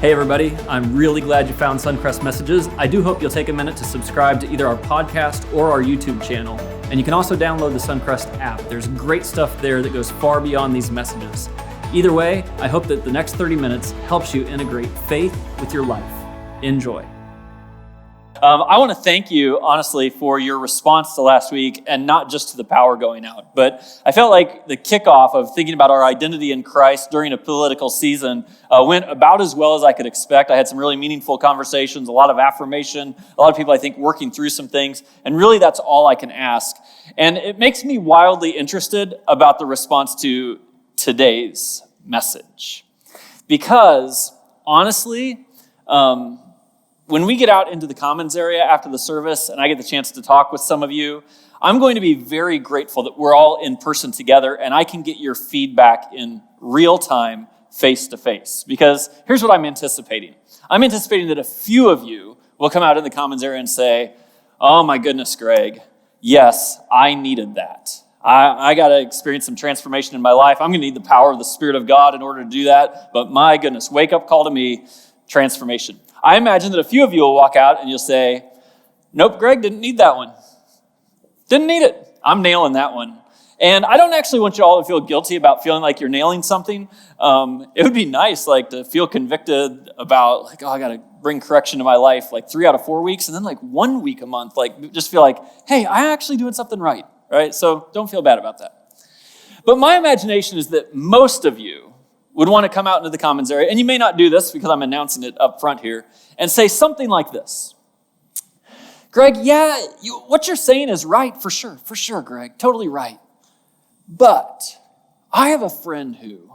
Hey everybody, I'm really glad you found Suncrest Messages. I do hope you'll take a minute to subscribe to either our podcast or our YouTube channel. And you can also download the Suncrest app. There's great stuff there that goes far beyond these messages. Either way, I hope that the next 30 minutes helps you integrate faith with your life. Enjoy. I want to thank you, honestly, for your response to last week, and not just to the power going out. But I felt like the kickoff of thinking about our identity in Christ during a political season went about as well as I could expect. I had some really meaningful conversations, a lot of affirmation, a lot of people, I think, working through some things. And really, that's all I can ask. And it makes me wildly interested about the response to today's message. Because, honestly, when we get out into the commons area after the service and I get the chance to talk with some of you, I'm going to be very grateful that we're all in person together and I can get your feedback in real time, face to face. Because here's what I'm anticipating. I'm anticipating that a few of you will come out in the commons area and say, "Oh my goodness, Greg, yes, I needed that. I got to experience some transformation in my life. I'm going to need the power of the Spirit of God in order to do that. But my goodness, wake up call to me, transformation." I imagine that a few of you will walk out and you'll say, "Nope, Greg, didn't need that one. Didn't need it. I'm nailing that one." And I don't actually want you all to feel guilty about feeling like you're nailing something. It would be nice, to feel convicted about, I got to bring correction to my life, 3 out of 4 weeks, and then 1 week a month, just feel like, hey, I'm actually doing something right? So don't feel bad about that. But my imagination is that most of you would want to come out into the commons area, and you may not do this because I'm announcing it up front here, and say something like this: "Greg, yeah, what you're saying is right, for sure, Greg, totally right. But I have a friend who,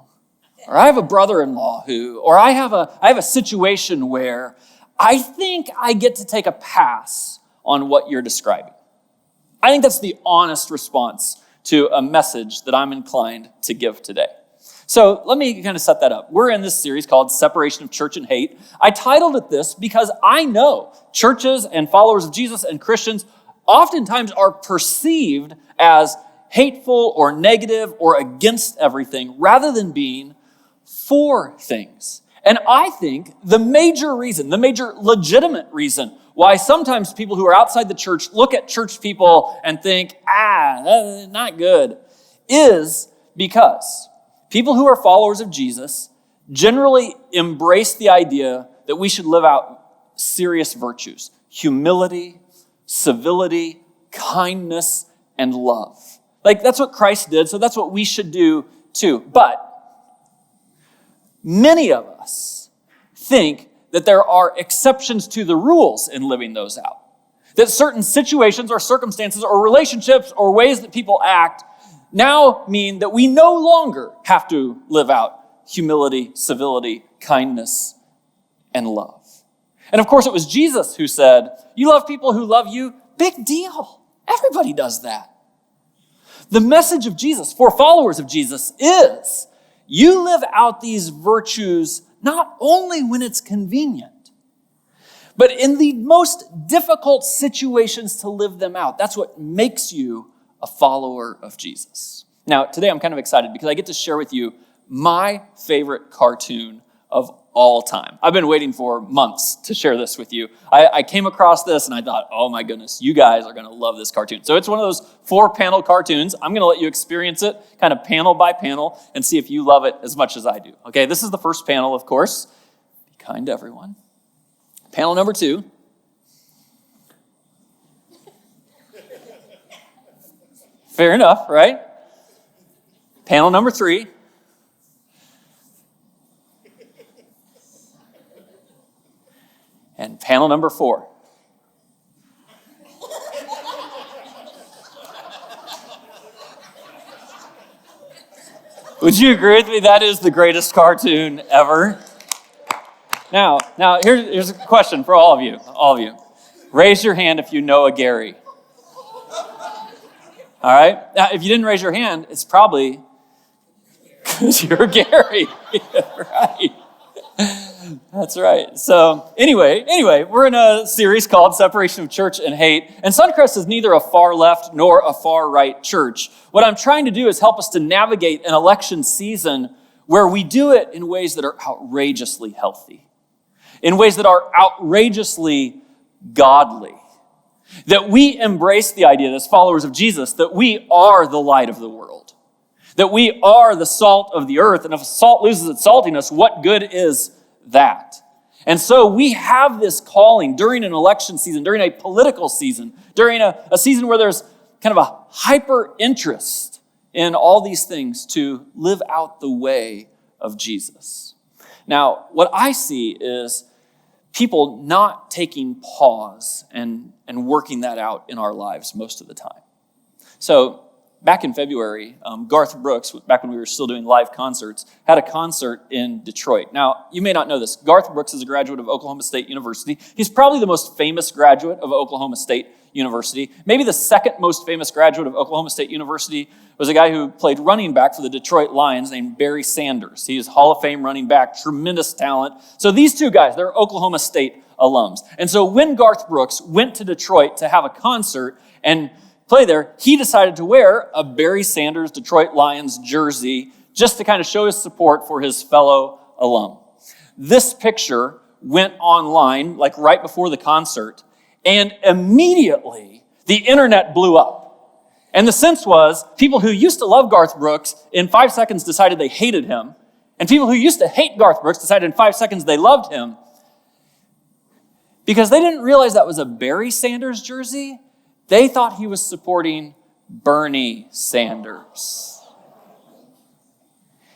or I have a brother-in-law who, or I have a situation where I think I get to take a pass on what you're describing." I think that's the honest response to a message that I'm inclined to give today. So let me kind of set that up. We're in this series called Separation of Church and Hate. I titled it this because I know churches and followers of Jesus and Christians oftentimes are perceived as hateful or negative or against everything rather than being for things. And I think the major legitimate reason why sometimes people who are outside the church look at church people and think, not good, is because people who are followers of Jesus generally embrace the idea that we should live out serious virtues: humility, civility, kindness, and love. That's what Christ did, so that's what we should do too. But many of us think that there are exceptions to the rules in living those out. That certain situations or circumstances or relationships or ways that people act now mean that we no longer have to live out humility, civility, kindness, and love. And of course, it was Jesus who said, "You love people who love you? Big deal. Everybody does that." The message of Jesus for followers of Jesus is, you live out these virtues not only when it's convenient, but in the most difficult situations to live them out. That's what makes you a follower of Jesus. Now, today I'm kind of excited because I get to share with you my favorite cartoon of all time. I've been waiting for months to share this with you. I came across this and I thought, oh my goodness, you guys are going to love this cartoon. So it's one of those 4-panel cartoons. I'm going to let you experience it kind of panel by panel and see if you love it as much as I do. Okay, this is the first panel, of course. Be kind to everyone. Panel number 2. Fair enough, right? Panel number 3. And panel number 4. Would you agree with me? That is the greatest cartoon ever. Now, here's a question for all of you. Raise your hand if you know a Gary. All right? Now, if you didn't raise your hand, it's probably because you're Gary. Right. That's right. So anyway, we're in a series called Separation of Church and Hate, and Suncrest is neither a far left nor a far right church. What I'm trying to do is help us to navigate an election season where we do it in ways that are outrageously healthy. in ways that are outrageously godly. That we embrace the idea as followers of Jesus that we are the light of the world. That we are the salt of the earth. And if salt loses its saltiness, what good is that? And so we have this calling during an election season, during a political season, during a season where there's kind of a hyper interest in all these things to live out the way of Jesus. Now, what I see is people not taking pause and working that out in our lives most of the time. So back in February, Garth Brooks, back when we were still doing live concerts, had a concert in Detroit. Now, you may not know this. Garth Brooks is a graduate of Oklahoma State University. He's probably the most famous graduate of Oklahoma State University. Maybe the second most famous graduate of Oklahoma State University was a guy who played running back for the Detroit Lions named Barry Sanders. He is Hall of Fame running back, tremendous talent. So these two guys, they're Oklahoma State alums. And so when Garth Brooks went to Detroit to have a concert and play there, he decided to wear a Barry Sanders Detroit Lions jersey just to kind of show his support for his fellow alum. This picture went online like right before the concert, and immediately the internet blew up. And the sense was people who used to love Garth Brooks in 5 seconds decided they hated him, and people who used to hate Garth Brooks decided in 5 seconds they loved him because they didn't realize that was a Barry Sanders jersey. They thought he was supporting Bernie Sanders.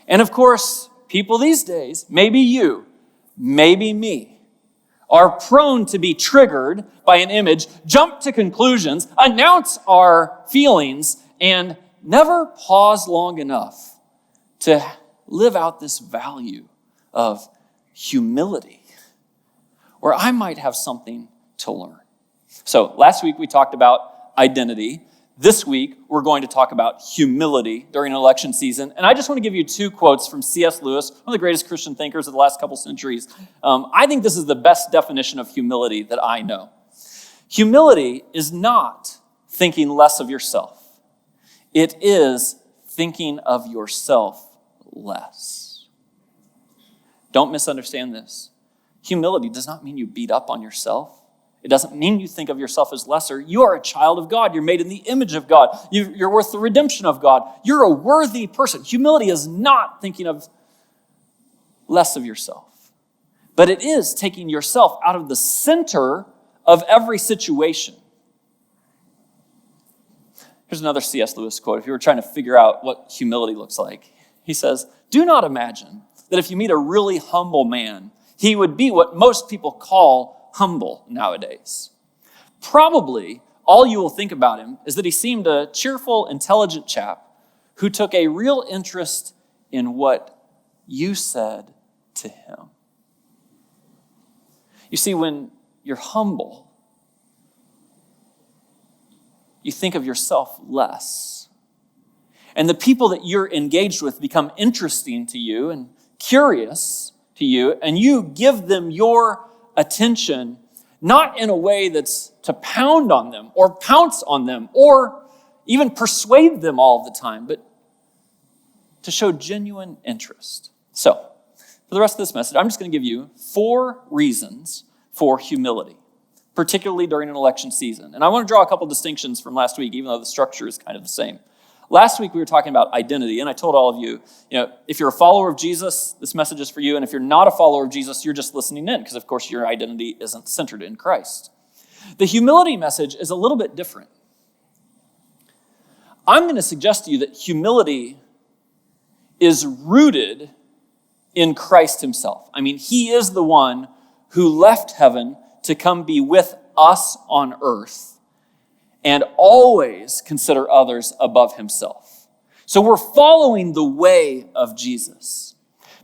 And of course, people these days, maybe you, maybe me, are prone to be triggered by an image, jump to conclusions, announce our feelings, and never pause long enough to live out this value of humility, where I might have something to learn. So last week we talked about identity. This week we're going to talk about humility during an election season. And I just want to give you 2 quotes from C.S. Lewis, one of the greatest Christian thinkers of the last couple centuries. I think this is the best definition of humility that I know. Humility is not thinking less of yourself. It is thinking of yourself less. Don't misunderstand this. Humility does not mean you beat up on yourself. It doesn't mean you think of yourself as lesser. You are a child of God. You're made in the image of God. You're worth the redemption of God. You're a worthy person. Humility is not thinking of less of yourself, but it is taking yourself out of the center of every situation. Here's another C.S. Lewis quote. If you were trying to figure out what humility looks like, he says, "Do not imagine that if you meet a really humble man, he would be what most people call humble nowadays. Probably all you will think about him is that he seemed a cheerful, intelligent chap who took a real interest in what you said to him." You see, when you're humble, you think of yourself less. And the people that you're engaged with become interesting to you and curious to you, and you give them your attention, not in a way that's to pound on them or pounce on them or even persuade them all the time, but to show genuine interest. So, for the rest of this message, I'm just going to give you 4 reasons for humility, particularly during an election season. And I want to draw a couple distinctions from last week, even though the structure is kind of the same. Last week we were talking about identity, and I told all of you, if you're a follower of Jesus, this message is for you, and if you're not a follower of Jesus, you're just listening in, because of course your identity isn't centered in Christ. The humility message is a little bit different. I'm going to suggest to you that humility is rooted in Christ himself. I mean, he is the one who left heaven to come be with us on earth and always consider others above himself. So we're following the way of Jesus.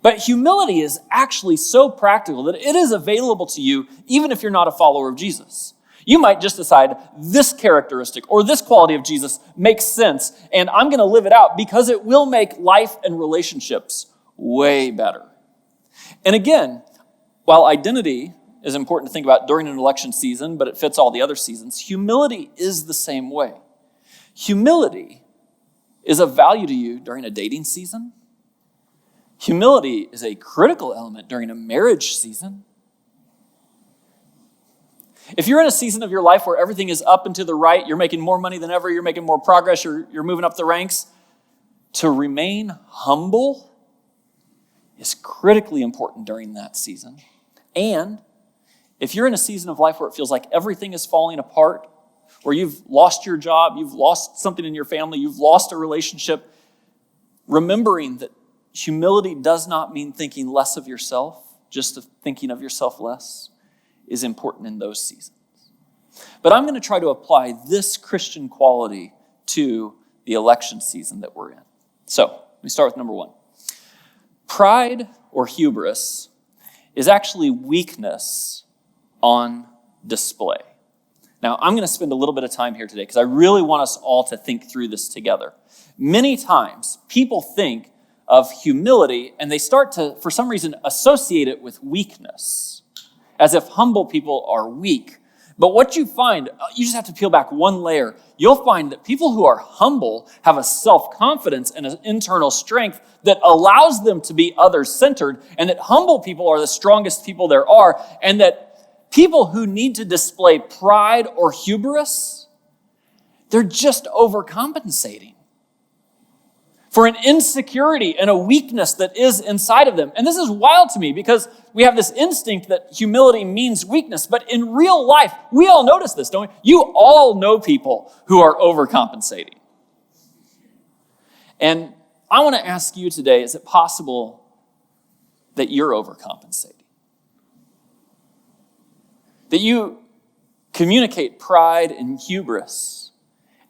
But humility is actually so practical that it is available to you even if you're not a follower of Jesus. You might just decide this characteristic or this quality of Jesus makes sense, and I'm going to live it out because it will make life and relationships way better. And again, while identity is important to think about during an election season, but it fits all the other seasons, humility is the same way. Humility is of value to you during a dating season. Humility is a critical element during a marriage season. If you're in a season of your life where everything is up and to the right, you're making more money than ever, you're making more progress, you're moving up the ranks, to remain humble is critically important during that season. And if you're in a season of life where it feels like everything is falling apart, where you've lost your job, you've lost something in your family, you've lost a relationship, remembering that humility does not mean thinking less of yourself, just thinking of yourself less, is important in those seasons. But I'm going to try to apply this Christian quality to the election season that we're in. So, let me start with number 1. Pride or hubris is actually weakness on display. Now, I'm going to spend a little bit of time here today because I really want us all to think through this together. Many times, people think of humility and they start to, for some reason, associate it with weakness, as if humble people are weak. But what you find, you just have to peel back one layer. You'll find that people who are humble have a self-confidence and an internal strength that allows them to be others-centered, and that humble people are the strongest people there are, and that people who need to display pride or hubris, they're just overcompensating for an insecurity and a weakness that is inside of them. And this is wild to me because we have this instinct that humility means weakness. But in real life, we all notice this, don't we? You all know people who are overcompensating. And I want to ask you today, is it possible that you're overcompensating? That you communicate pride and hubris,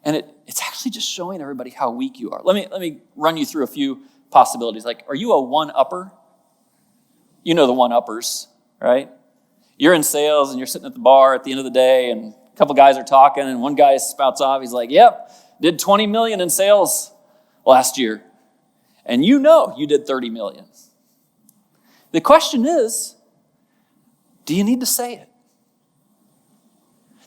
and it's actually just showing everybody how weak you are. Let me run you through a few possibilities. Like, are you a one-upper? You know the one-uppers, right? You're in sales and you're sitting at the bar at the end of the day and a couple guys are talking and one guy spouts off. He's like, yep, did 20 million in sales last year. And you know you did 30 million. The question is, do you need to say it?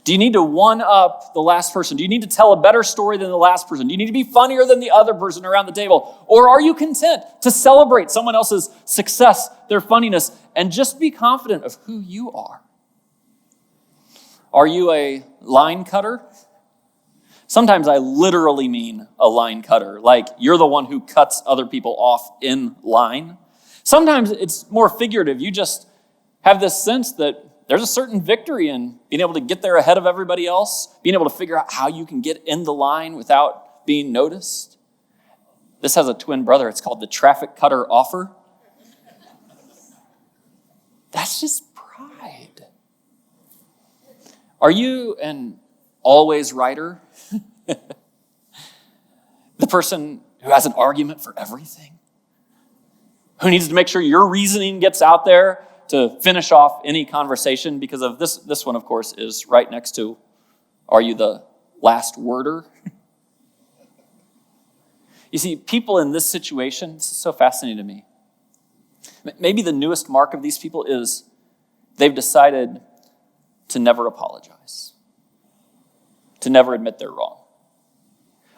Do you need to one-up the last person? Do you need to tell a better story than the last person? Do you need to be funnier than the other person around the table? Or are you content to celebrate someone else's success, their funniness, and just be confident of who you are? Are you a line cutter? Sometimes I literally mean a line cutter, like you're the one who cuts other people off in line. Sometimes it's more figurative. You just have this sense that there's a certain victory in being able to get there ahead of everybody else, being able to figure out how you can get in the line without being noticed. This has a twin brother. It's called the traffic cutter offer. That's just pride. Are you an always righter? The person who has an argument for everything? Who needs to make sure your reasoning gets out there to finish off any conversation? Because of this one, of course, is right next to, are you the last worder? You see, people in this situation, this is so fascinating to me. Maybe the newest mark of these people is they've decided to never apologize, to never admit they're wrong.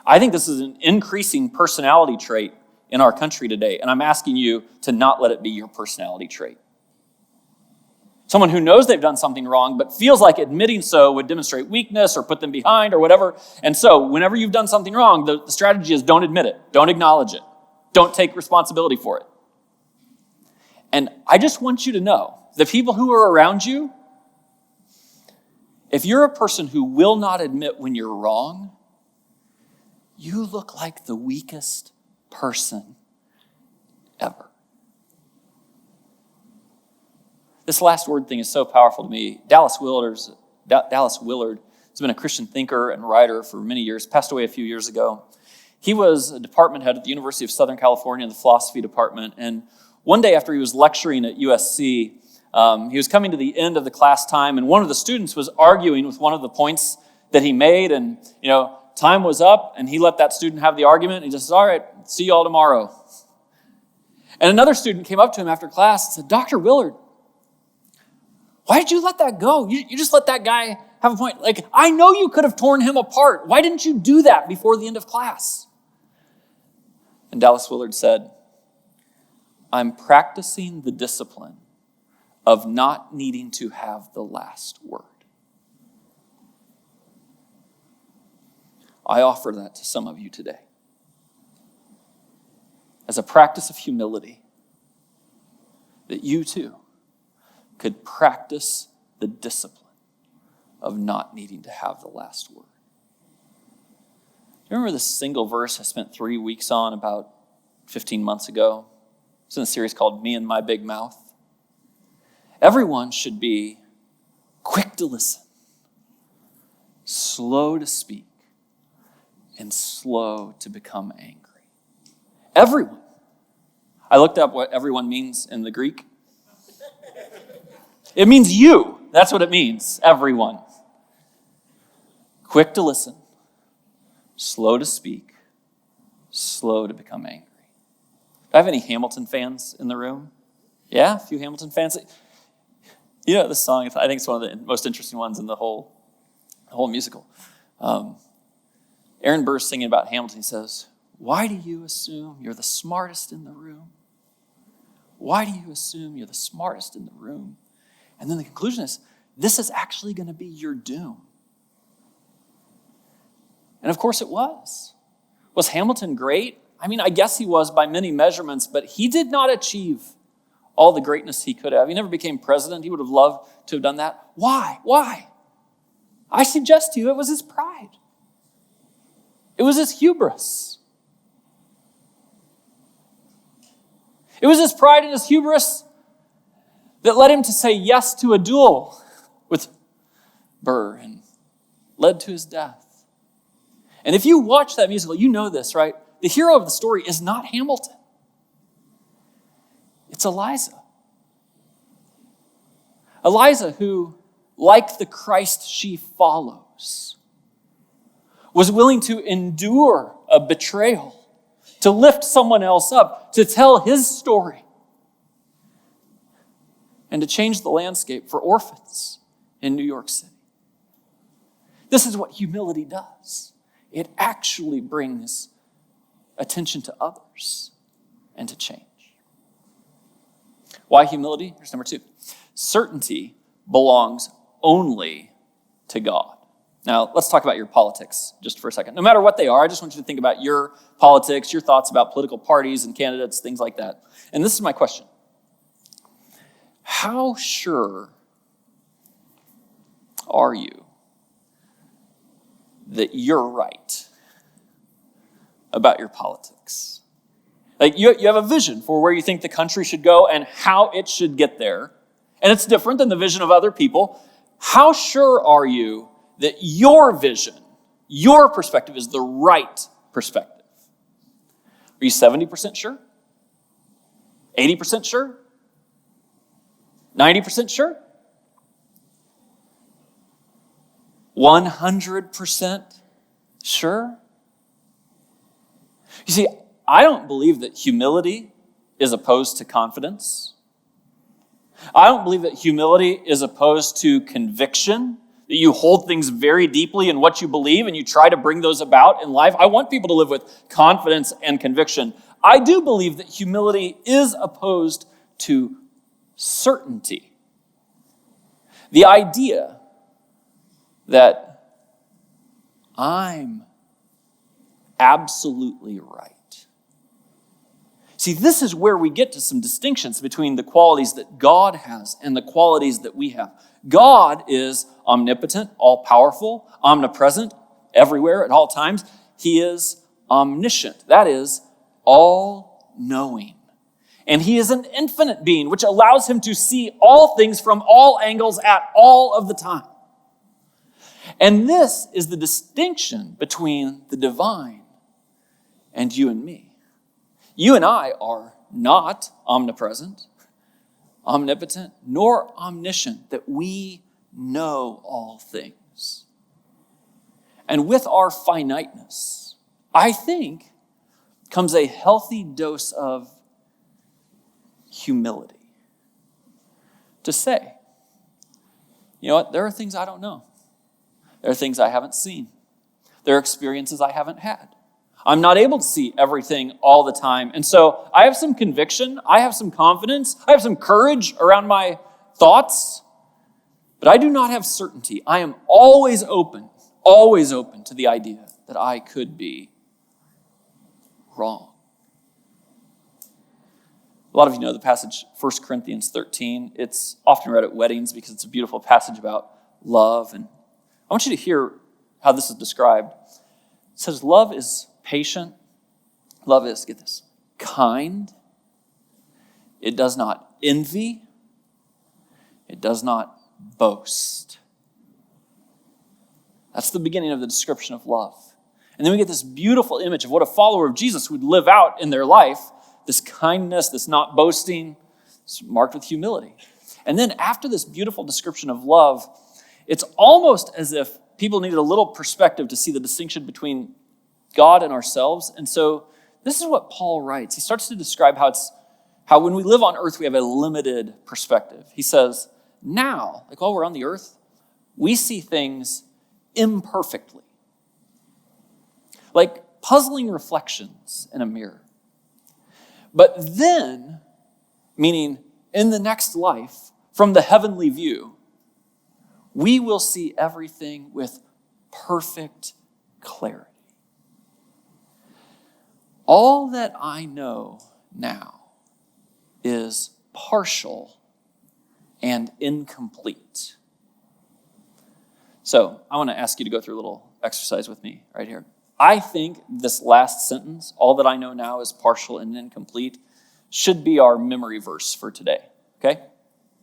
I think this is an increasing personality trait in our country today, and I'm asking you to not let it be your personality trait. Someone who knows they've done something wrong, but feels like admitting so would demonstrate weakness or put them behind or whatever. And so whenever you've done something wrong, the strategy is don't admit it, don't acknowledge it, don't take responsibility for it. And I just want you to know, the people who are around you, if you're a person who will not admit when you're wrong, you look like the weakest person ever. This last word thing is so powerful to me. Dallas Willard has been a Christian thinker and writer for many years, passed away a few years ago. He was a department head at the University of Southern California in the philosophy department. And one day after he was lecturing at USC, he was coming to the end of the class time, and one of the students was arguing with one of the points that he made. And, time was up, and he let that student have the argument. And he just said, all right, see you all tomorrow. And another student came up to him after class and said, Dr. Willard, why did you let that go? You just let that guy have a point. Like, I know you could have torn him apart. Why didn't you do that before the end of class? And Dallas Willard said, I'm practicing the discipline of not needing to have the last word. I offer that to some of you today. As a practice of humility, that you too could practice the discipline of not needing to have the last word. Do you remember this single verse I spent 3 weeks on about 15 months ago? It's in a series called Me and My Big Mouth. Everyone should be quick to listen, slow to speak, and slow to become angry. Everyone. I looked up what everyone means in the Greek. It means you. That's what it means, everyone. Quick to listen, slow to speak, slow to become angry. Do I have any Hamilton fans in the room? Yeah, a few Hamilton fans. You know this song, I think it's one of the most interesting ones in the whole musical. Aaron Burr's singing about Hamilton. He says, "Why do you assume you're the smartest in the room? Why do you assume you're the smartest in the room?" And then the conclusion is, this is actually going to be your doom. And of course it was. Was Hamilton great? I mean, I guess he was by many measurements, but he did not achieve all the greatness he could have. He never became president. He would have loved to have done that. Why? Why? I suggest to you it was his pride. It was his hubris. It was his pride and his hubris that led him to say yes to a duel with Burr and led to his death. And if you watch that musical, you know this, right? The hero of the story is not Hamilton. It's Eliza. Eliza, who, like the Christ she follows, was willing to endure a betrayal, to lift someone else up, to tell his story, and to change the landscape for orphans in New York City. This is what humility does. It actually brings attention to others and to change. Why humility? Here's number 2. Certainty belongs only to God. Now, let's talk about your politics just for a second. No matter what they are, I just want you to think about your politics, your thoughts about political parties and candidates, things like that. And this is my question. How sure are you that you're right about your politics? Like you have a vision for where you think the country should go and how it should get there. And it's different than the vision of other people. How sure are you that your vision, your perspective is the right perspective? Are you 70% sure? 80% sure? 90% sure? 100% sure? You see, I don't believe that humility is opposed to confidence. I don't believe that humility is opposed to conviction, that you hold things very deeply in what you believe and you try to bring those about in life. I want people to live with confidence and conviction. I do believe that humility is opposed to certainty. The idea that I'm absolutely right. See, this is where we get to some distinctions between the qualities that God has and the qualities that we have. God is omnipotent, all-powerful, omnipresent, everywhere at all times. He is omniscient. That is, all-knowing. And he is an infinite being, which allows him to see all things from all angles at all of the time. And this is the distinction between the divine and you and me. You and I are not omnipresent, omnipotent, nor omniscient, that we know all things. And with our finiteness, I think, comes a healthy dose of humility. To say, you know what, there are things I don't know. There are things I haven't seen. There are experiences I haven't had. I'm not able to see everything all the time. And so I have some conviction, I have some confidence, I have some courage around my thoughts, but I do not have certainty. I am always open to the idea that I could be wrong. A lot of you know the passage, 1 Corinthians 13. It's often read at weddings because it's a beautiful passage about love. And I want you to hear how this is described. It says, love is patient. Love is, get this, kind. It does not envy. It does not boast. That's the beginning of the description of love. And then we get this beautiful image of what a follower of Jesus would live out in their life. This kindness, this not boasting, it's marked with humility. And then after this beautiful description of love, it's almost as if people needed a little perspective to see the distinction between God and ourselves. And so this is what Paul writes. He starts to describe how when we live on earth, we have a limited perspective. He says, now, like while we're on the earth, we see things imperfectly. Like puzzling reflections in a mirror. But then, meaning in the next life, from the heavenly view, we will see everything with perfect clarity. All that I know now is partial and incomplete. So I want to ask you to go through a little exercise with me right here. I think this last sentence, all that I know now is partial and incomplete, should be our memory verse for today, okay?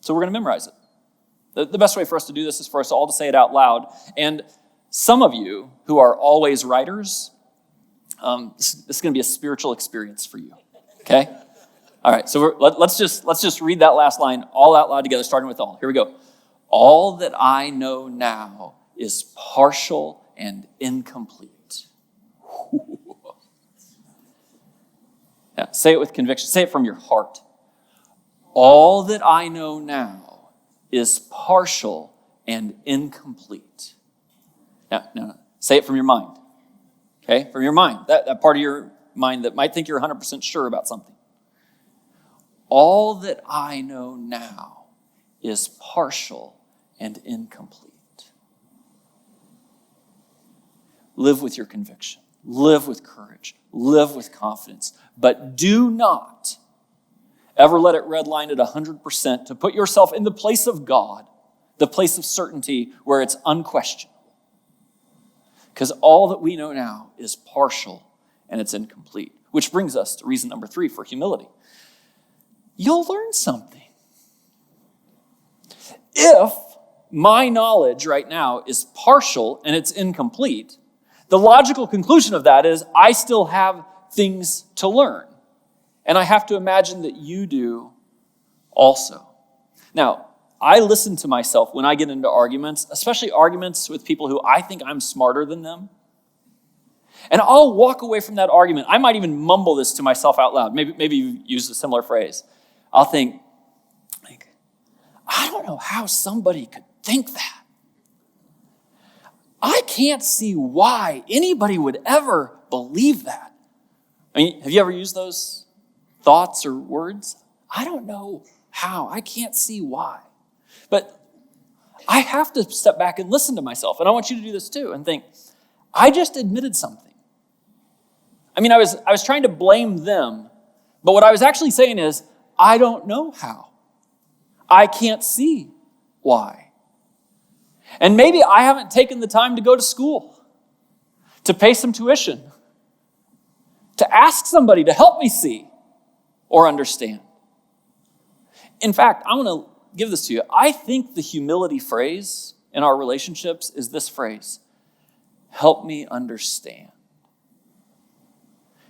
So we're going to memorize it. The best way for us to do this is for us all to say it out loud. And some of you who are always writers, this is going to be a spiritual experience for you, okay? All right, so let's just read that last line all out loud together, starting with all. Here we go. All that I know now is partial and incomplete. Yeah, say it with conviction. Say it from your heart. All that I know now is partial and incomplete. Now, say it from your mind. Okay, from your mind. That part of your mind that might think you're 100% sure about something. All that I know now is partial and incomplete. Live with your conviction. Live with courage. Live with confidence. But do not ever let it redline at 100% to put yourself in the place of God, the place of certainty where it's unquestionable. Because all that we know now is partial and it's incomplete. Which brings us to reason number 3 for humility. You'll learn something. If my knowledge right now is partial and it's incomplete, the logical conclusion of that is I still have things to learn. And I have to imagine that you do also. Now, I listen to myself when I get into arguments, especially arguments with people who I think I'm smarter than them. And I'll walk away from that argument. I might even mumble this to myself out loud. Maybe you use a similar phrase. I'll think, I don't know how somebody could think that. I can't see why anybody would ever believe that. I mean, have you ever used those thoughts or words? I don't know how. I can't see why. But I have to step back and listen to myself. And I want you to do this too and think, I just admitted something. I mean, I was trying to blame them. But what I was actually saying is, I don't know how. I can't see why. And maybe I haven't taken the time to go to school, to pay some tuition, to ask somebody to help me see or understand. In fact, I want to give this to you. I think the humility phrase in our relationships is this phrase, help me understand.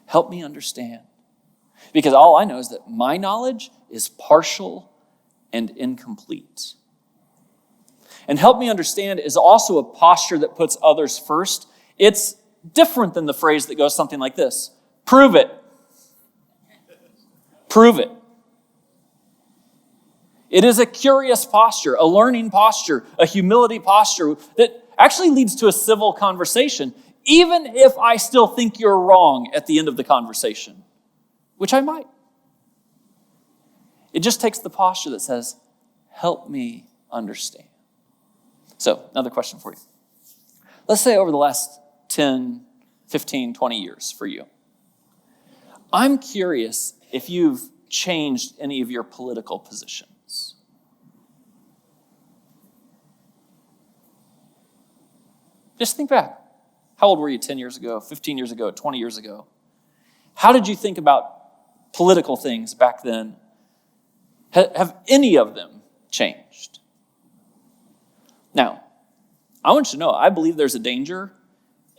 Help me understand. Because all I know is that my knowledge is partial and incomplete. And help me understand is also a posture that puts others first. It's different than the phrase that goes something like this. Prove it. Prove it. It is a curious posture, a learning posture, a humility posture that actually leads to a civil conversation, even if I still think you're wrong at the end of the conversation, which I might. It just takes the posture that says, help me understand. So, another question for you. Let's say over the last 10, 15, 20 years for you. I'm curious if you've changed any of your political positions. Just think back. How old were you 10 years ago, 15 years ago, 20 years ago? How did you think about political things back then? Have any of them changed? Now, I want you to know, I believe there's a danger,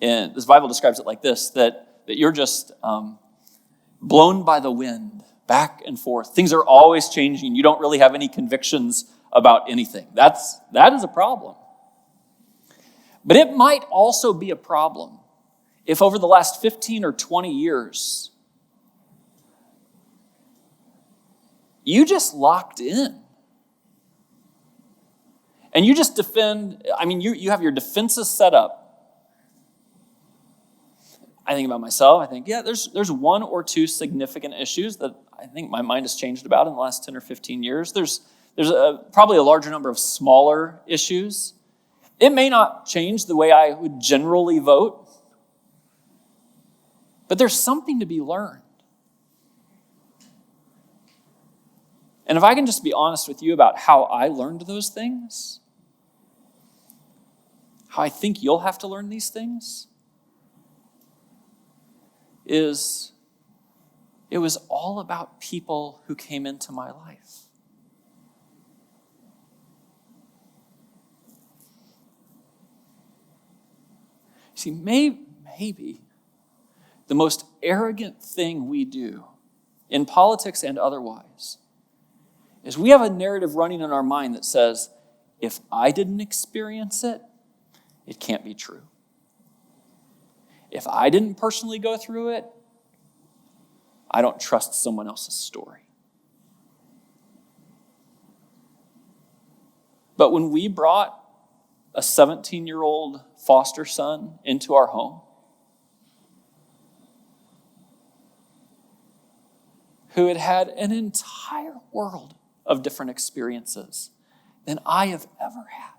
and this Bible describes it like this, that you're just blown by the wind, back and forth. Things are always changing. You don't really have any convictions about anything. That is a problem. But it might also be a problem if over the last 15 or 20 years, you just locked in. And you just you have your defenses set up. I think about myself, I think, there's one or two significant issues that I think my mind has changed about in the last 10 or 15 years. There's probably a larger number of smaller issues. It may not change the way I would generally vote, but there's something to be learned. And if I can just be honest with you about how I learned those things, how I think you'll have to learn these things, is it was all about people who came into my life. See, maybe the most arrogant thing we do in politics and otherwise is we have a narrative running in our mind that says, if I didn't experience it, it can't be true. If I didn't personally go through it, I don't trust someone else's story. But when we brought a 17-year-old foster son into our home, who had had an entire world of different experiences than I have ever had,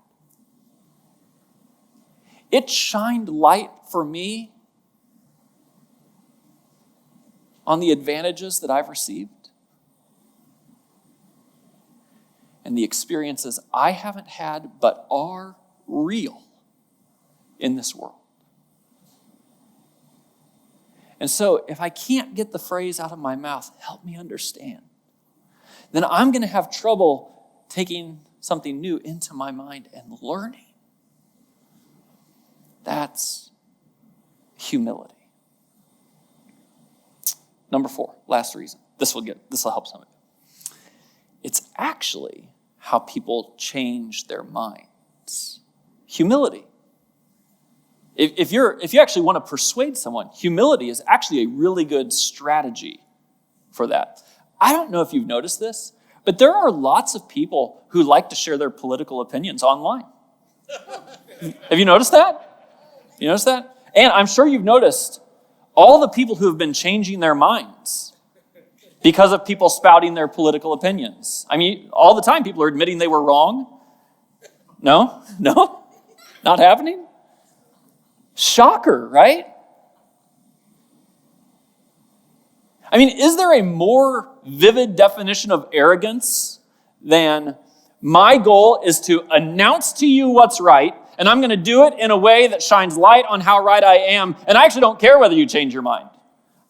it shined light for me on the advantages that I've received and the experiences I haven't had but are real in this world. And so if I can't get the phrase out of my mouth, help me understand, then I'm going to have trouble taking something new into my mind and learning. That's humility. Number 4, last reason. This will help some of you. It's actually how people change their minds. Humility. If you actually want to persuade someone, humility is actually a really good strategy for that. I don't know if you've noticed this, but there are lots of people who like to share their political opinions online. Have you noticed that? You noticed that? And I'm sure you've noticed all the people who have been changing their minds because of people spouting their political opinions. I mean, all the time people are admitting they were wrong. No, not happening. Shocker, right? I mean, is there a more vivid definition of arrogance than my goal is to announce to you what's right, and I'm going to do it in a way that shines light on how right I am, and I actually don't care whether you change your mind.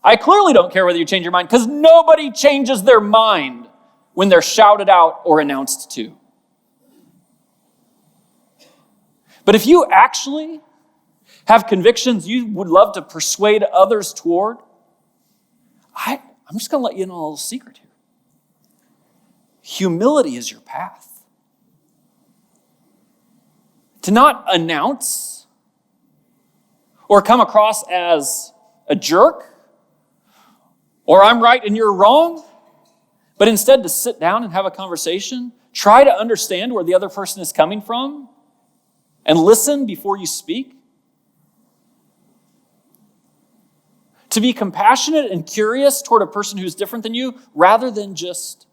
I clearly don't care whether you change your mind, because nobody changes their mind when they're shouted out or announced to. But if you actually have convictions you would love to persuade others toward, I'm just going to let you in on a little secret here. Humility is your path. To not announce or come across as a jerk or I'm right and you're wrong, but instead to sit down and have a conversation, try to understand where the other person is coming from and listen before you speak. To be compassionate and curious toward a person who's different than you rather than just,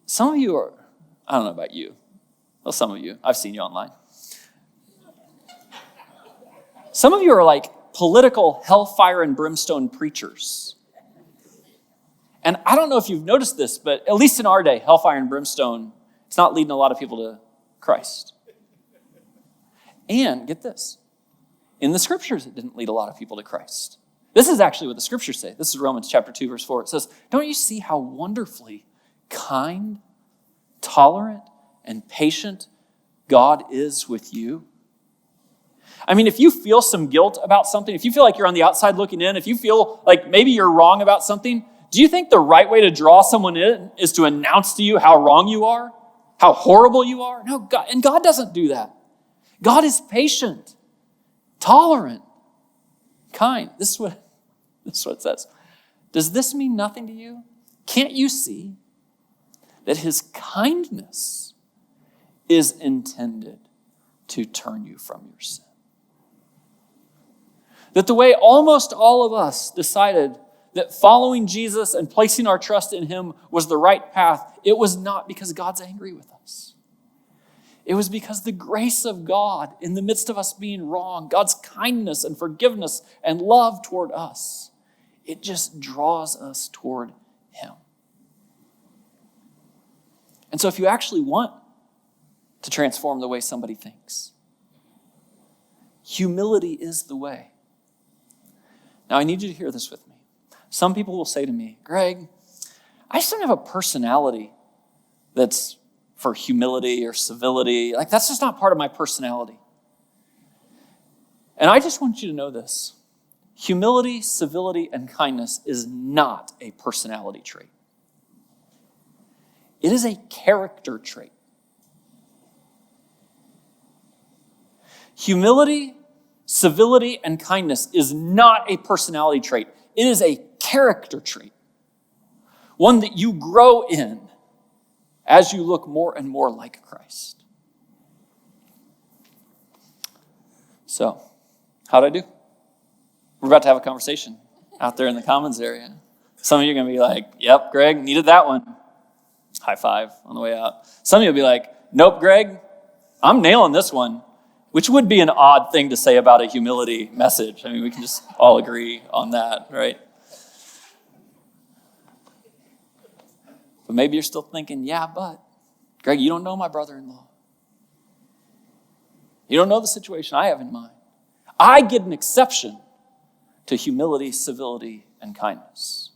some of you are, I don't know about you. Well, some of you, I've seen you online. Some of you are like political hellfire and brimstone preachers. And I don't know if you've noticed this, but at least in our day, hellfire and brimstone, it's not leading a lot of people to Christ. And get this, in the scriptures, it didn't lead a lot of people to Christ. This is actually what the scriptures say. This is Romans chapter 2, verse 4. It says, don't you see how wonderfully kind, tolerant, and patient God is with you? I mean, if you feel some guilt about something, if you feel like you're on the outside looking in, if you feel like maybe you're wrong about something, do you think the right way to draw someone in is to announce to you how wrong you are? How horrible you are? No, God doesn't do that. God is patient, tolerant, kind. This is what it says. Does this mean nothing to you? Can't you see that his kindness is intended to turn you from your sin? That the way almost all of us decided that following Jesus and placing our trust in him was the right path, it was not because God's angry with us. It was because the grace of God in the midst of us being wrong, God's kindness and forgiveness and love toward us, it just draws us toward him. And so if you actually want to transform the way somebody thinks, humility is the way. Now, I need you to hear this with me. Some people will say to me, Greg, I just don't have a personality that's for humility or civility. Like, that's just not part of my personality. And I just want you to know this. Humility, civility, and kindness is not a personality trait. It is a character trait. Humility, civility, and kindness is not a personality trait. It is a character trait. One that you grow in as you look more and more like Christ. So, how'd I do? We're about to have a conversation out there in the Commons area. Some of you are going to be like, yep, Greg, needed that one. High five on the way out. Some of you will be like, nope, Greg, I'm nailing this one. Which would be an odd thing to say about a humility message. I mean, we can just all agree on that, right? But maybe you're still thinking, yeah, but, Greg, you don't know my brother-in-law. You don't know the situation I have in mind. I get an exception to humility, civility, and kindness.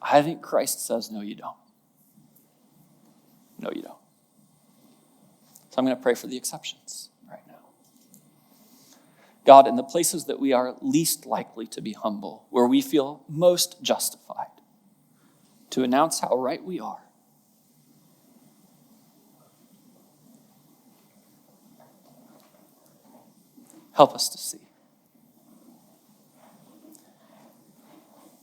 I think Christ says, no, you don't. No, you don't. So I'm going to pray for the exceptions right now. God, in the places that we are least likely to be humble, where we feel most justified to announce how right we are, help us to see.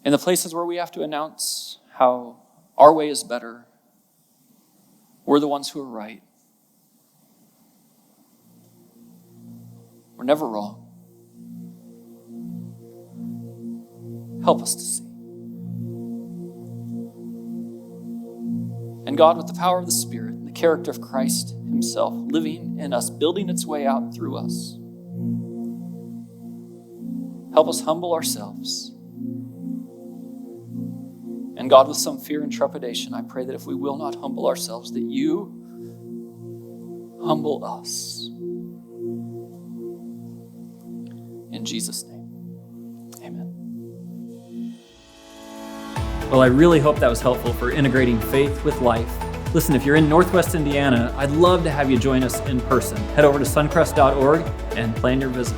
In the places where we have to announce how our way is better, we're the ones who are right, we're never wrong. Help us to see. And God, with the power of the Spirit and the character of Christ himself living in us, building its way out through us, help us humble ourselves. And God, with some fear and trepidation, I pray that if we will not humble ourselves, that you humble us. In Jesus' name, amen. Well, I really hope that was helpful for integrating faith with life. Listen, if you're in Northwest Indiana, I'd love to have you join us in person. Head over to suncrest.org and plan your visit.